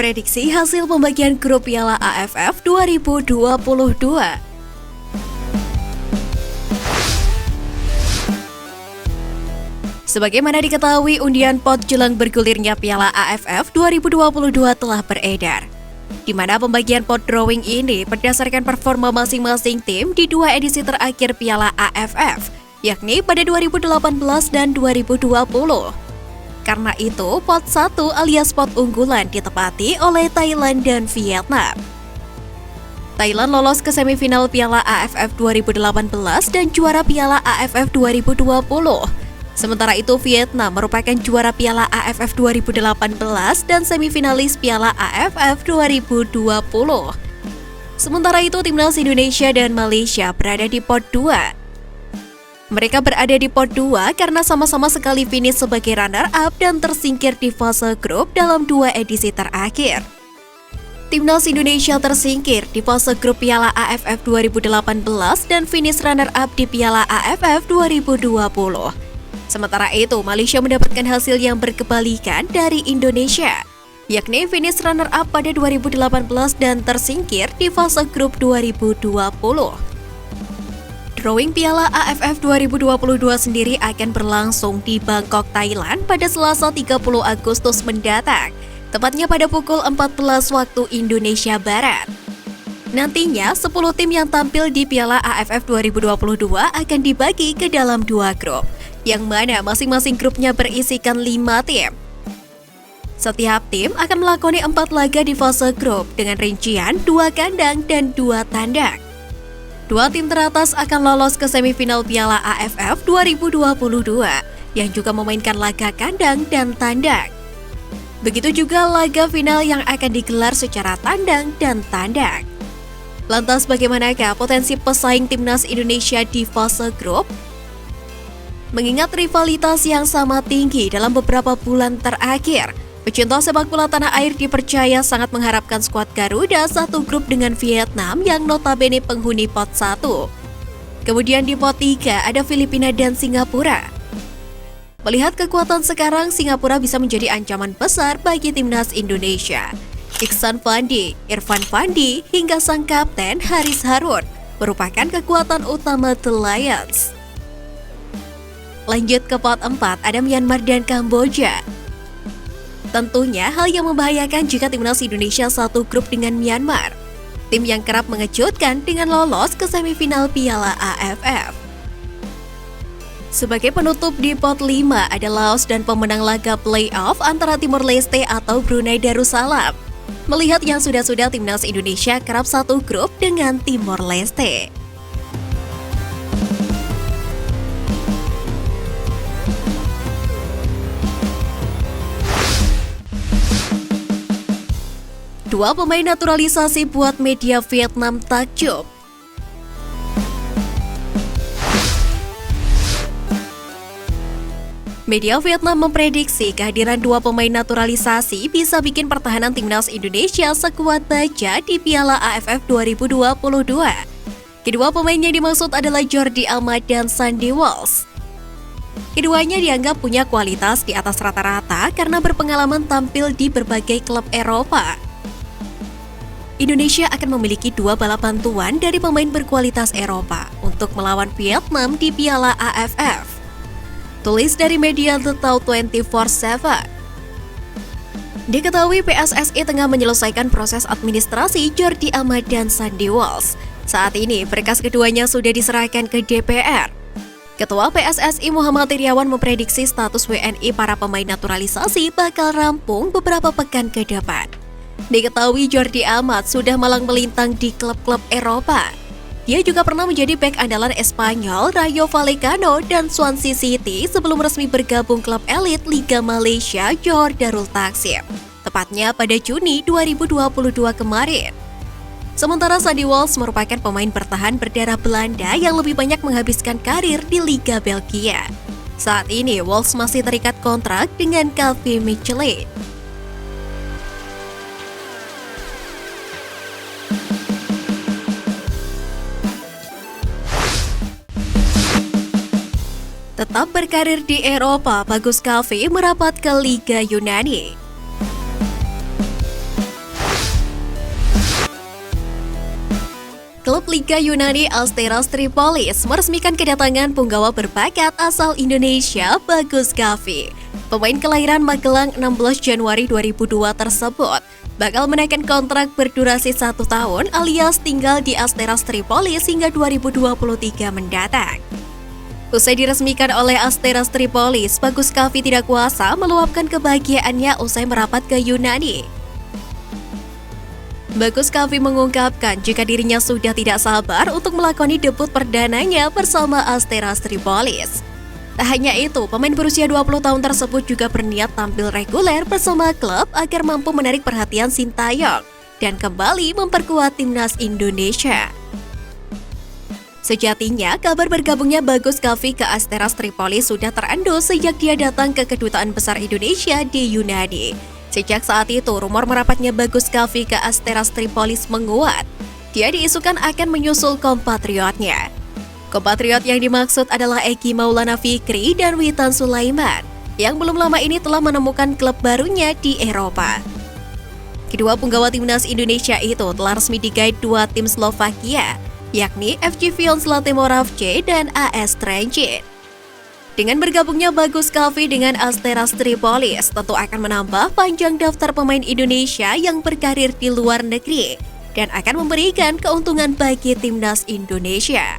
memprediksi hasil pembagian grup Piala AFF 2022. Sebagaimana diketahui, undian pot jelang bergulirnya Piala AFF 2022 telah beredar, di mana pembagian pot drawing ini berdasarkan performa masing-masing tim di dua edisi terakhir Piala AFF, yakni pada 2018 dan 2020. Karena itu, pot 1 alias pot unggulan ditepati oleh Thailand dan Vietnam. Thailand lolos ke semifinal Piala AFF 2018 dan juara Piala AFF 2020. Sementara itu, Vietnam merupakan juara Piala AFF 2018 dan semifinalis Piala AFF 2020. Sementara itu, timnas Indonesia dan Malaysia berada di pot 2. Mereka berada di pot 2 karena sama-sama sekali finish sebagai runner-up dan tersingkir di fase grup dalam dua edisi terakhir. Timnas Indonesia tersingkir di fase grup Piala AFF 2018 dan finish runner-up di Piala AFF 2020. Sementara itu, Malaysia mendapatkan hasil yang berkebalikan dari Indonesia, yakni finish runner-up pada 2018 dan tersingkir di fase grup 2020. Drawing Piala AFF 2022 sendiri akan berlangsung di Bangkok, Thailand pada Selasa 30 Agustus mendatang, tepatnya pada pukul 14 waktu Indonesia Barat. Nantinya, 10 tim yang tampil di Piala AFF 2022 akan dibagi ke dalam dua grup, yang mana masing-masing grupnya berisikan 5 tim. Setiap tim akan melakoni 4 laga di fase grup dengan rincian 2 kandang dan 2 tandang. Dua tim teratas akan lolos ke semifinal Piala AFF 2022 yang juga memainkan laga kandang dan tandang. Begitu juga laga final yang akan digelar secara tandang dan tandang. Lantas bagaimanakah potensi pesaing timnas Indonesia di fase grup? Mengingat rivalitas yang sama tinggi dalam beberapa bulan terakhir, pecinta sepak bola tanah air dipercaya sangat mengharapkan skuad Garuda satu grup dengan Vietnam yang notabene penghuni pot 1. Kemudian di pot 3 ada Filipina dan Singapura. Melihat kekuatan sekarang, Singapura bisa menjadi ancaman besar bagi timnas Indonesia. Iksan Fandi, Irfan Fandi, hingga sang kapten Haris Harun merupakan kekuatan utama The Lions. Lanjut ke pot 4 ada Myanmar dan Kamboja. Tentunya hal yang membahayakan jika timnas Indonesia satu grup dengan Myanmar, tim yang kerap mengejutkan dengan lolos ke semifinal Piala AFF. Sebagai penutup di pot 5 ada Laos dan pemenang laga playoff antara Timor Leste atau Brunei Darussalam. Melihat yang sudah-sudah timnas Indonesia kerap satu grup dengan Timor Leste. Dua pemain naturalisasi buat media Vietnam takjub. Media Vietnam memprediksi kehadiran dua pemain naturalisasi bisa bikin pertahanan timnas Indonesia sekuat baja di Piala AFF 2022. Kedua pemain yang dimaksud adalah Jordi Amat dan Sandy Walsh. Keduanya dianggap punya kualitas di atas rata-rata karena berpengalaman tampil di berbagai klub Eropa. Indonesia akan memiliki dua balapan tuan dari pemain berkualitas Eropa untuk melawan Vietnam di Piala AFF. Tulis dari media The Tau 24/7. Diketahui PSSI tengah menyelesaikan proses administrasi Jordi Amat dan Sandy Walsh. Saat ini berkas keduanya sudah diserahkan ke DPR. Ketua PSSI Muhammad Iriawan memprediksi status WNI para pemain naturalisasi bakal rampung beberapa pekan ke depan. Diketahui Jordi Amat sudah malang melintang di klub-klub Eropa. Dia juga pernah menjadi bek andalan Espanyol, Rayo Vallecano, dan Swansea City sebelum resmi bergabung klub elit Liga Malaysia Johor Darul Takzim, tepatnya pada Juni 2022 kemarin. Sementara Sandy Walsh merupakan pemain bertahan berdarah Belanda yang lebih banyak menghabiskan karir di Liga Belgia. Saat ini, Walsh masih terikat kontrak dengan KV Mechelen. Tetap berkarir di Eropa, Bagus Kavi merapat ke Liga Yunani. Klub Liga Yunani Asteras Tripolis meresmikan kedatangan punggawa berbakat asal Indonesia, Bagus Kaffi. Pemain kelahiran Magelang 16 Januari 2002 tersebut bakal menaikkan kontrak berdurasi 1 tahun alias tinggal di Asteras Tripolis hingga 2023 mendatang. Usai diresmikan oleh Asteras Tripolis, Bagus Kaffi tidak kuasa meluapkan kebahagiaannya usai merapat ke Yunani. Bagus Kaffi mengungkapkan jika dirinya sudah tidak sabar untuk melakoni debut perdananya bersama Asteras Tripolis. Tak hanya itu, pemain berusia 20 tahun tersebut juga berniat tampil reguler bersama klub agar mampu menarik perhatian Sintayong dan kembali memperkuat timnas Indonesia. Sejatinya, kabar bergabungnya Bagus Kaffi ke Asteras Tripolis sudah terendus sejak dia datang ke Kedutaan Besar Indonesia di Yunani. Sejak saat itu, rumor merapatnya Bagus Kaffi ke Asteras Tripolis menguat. Dia diisukan akan menyusul kompatriotnya. Kompatriot yang dimaksud adalah Eki Maulana Fikri dan Witan Sulaiman, yang belum lama ini telah menemukan klub barunya di Eropa. Kedua punggawa timnas Indonesia itu telah resmi digait dua tim Slovakia, yakni FC Vionslate Moravce dan AS Trenčín. Dengan bergabungnya Bagus Kaffi dengan Asteras Tripolis, tentu akan menambah panjang daftar pemain Indonesia yang berkarir di luar negeri dan akan memberikan keuntungan bagi timnas Indonesia.